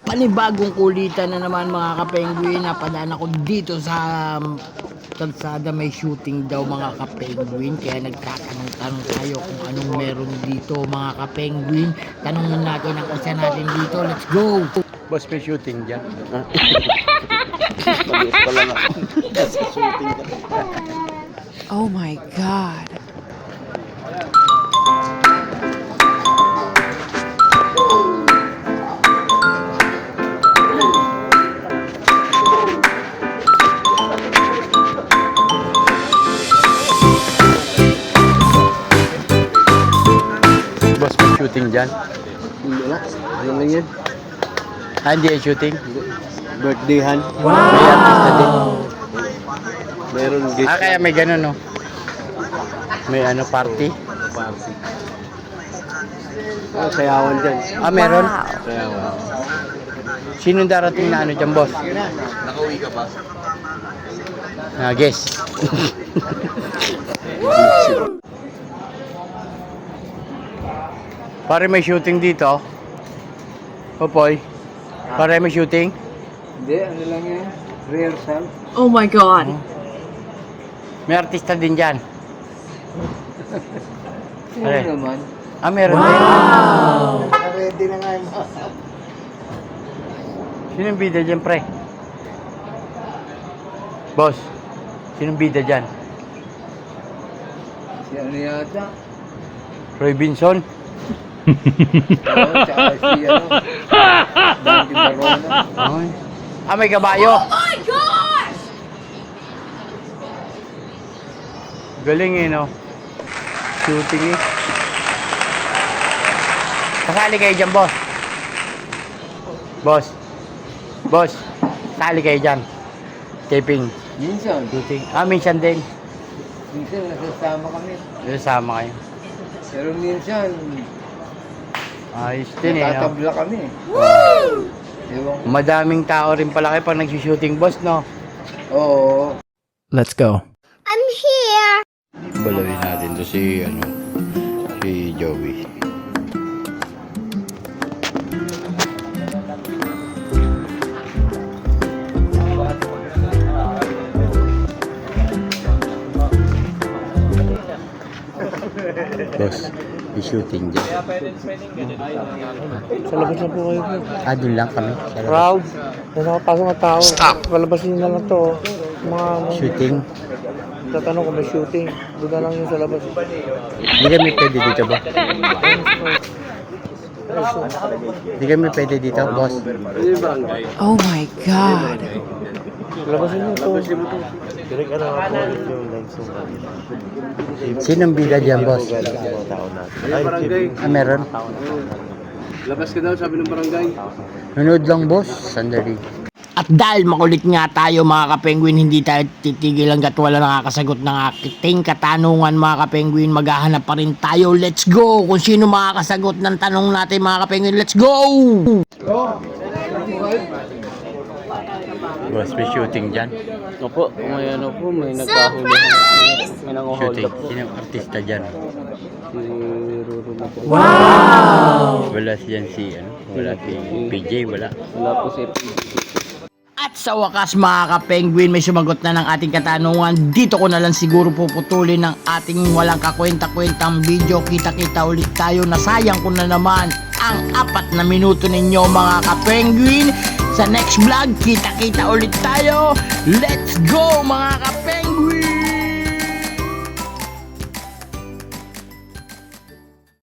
Panibagong kulitan na naman mga kapengguin. Napadaan ako dito sa kalsada, may shooting daw mga kapengguin. Kaya nagtatanong-tanong tayo kung anong meron dito mga kapengguin. Tanongin natin ang isa natin dito. Let's go! Boss, may shooting dyan. Maliit pa lang ako. Sa shooting ka. Oh my God. Boss, may shooting dyan. Hindi na. Ano lang yan? Hindi yung shooting. Birthdayhan. May artista din. Meron guest. Kaya may ganun, no? May ano, party. Party. Sayawan dyan. Meron? Sayawan. Sinong darating na ano dyan, boss? Nakauwi ka ba? Guess. Pare, may shooting dito. Popoy. Pare, may shooting. Hindi, ano lang yan? Rehearsal. Oh my God. May artista din dyan. Sino Pare. naman? Meron din. Ready na nga yun. Sinong bida dyan, pre? Boss, sinong bida dyan? Si ano yata? Roy Binson? Oo, tsaka si ano? Dandy Barona. Ay. May kabayo. My gosh! Galing eh, no? Shooting eh. Kasali kayo dyan, boss. Boss, kasali kayo dyan. Taping, Minsan. shooting. Minsan din. Minsan nasasama kami. Nasama kayo. Pero minsan, Ayos din eh, no? natatabla kami. Ewan ko. Madaming tao rin pala kayo pag nag-shooting, boss, no? Oo. Let's go. Balawin natin to si, si Joey. Boss, i-shooting dyan. Sa labas na po kayo. Doon lang kami. Crowd. Nakapasok na tao. Stop! Palabasin na lang to. Mga Shooting. tatanong kung may shooting. Doon na lang yun sa labas. Hindi kami pwede dito ba? Hindi kami pwede dito, boss. Oh my God. Labasin nyo to. Direk ano nga po yung live Sinong bida dyan, boss? tao natin. Ay, barangay. Meron? Labas ka daw, sabi ng barangay. Nanood lang, boss. Sandali. At dahil makulit nga tayo mga kapengguin, hindi tayo titigil hanggat wala nakakasagot ng ating katanungan mga kapengguin. Maghahanap pa rin tayo. Let's go! Kung sino makakasagot ng tanong natin mga kapengguin, let's go! Boss, may shooting dyan. Opo, may ano po, may nagkahuli. May nanguhold Shooting. up po. Sinong artista dyan? Si Ruru na po. Wala siyan si, wala si PJ, wala. Wala po si At sa wakas mga ka-penguin, may sumagot na ng ating katanungan. Dito ko na lang siguro puputulin ng ating walang kakwenta-kwentang video. Kita-kita ulit tayo. Nasayang ko na naman ang 4 na minuto ninyo mga ka-penguin. Sa next vlog, kita-kita ulit tayo. Let's go mga ka-penguin!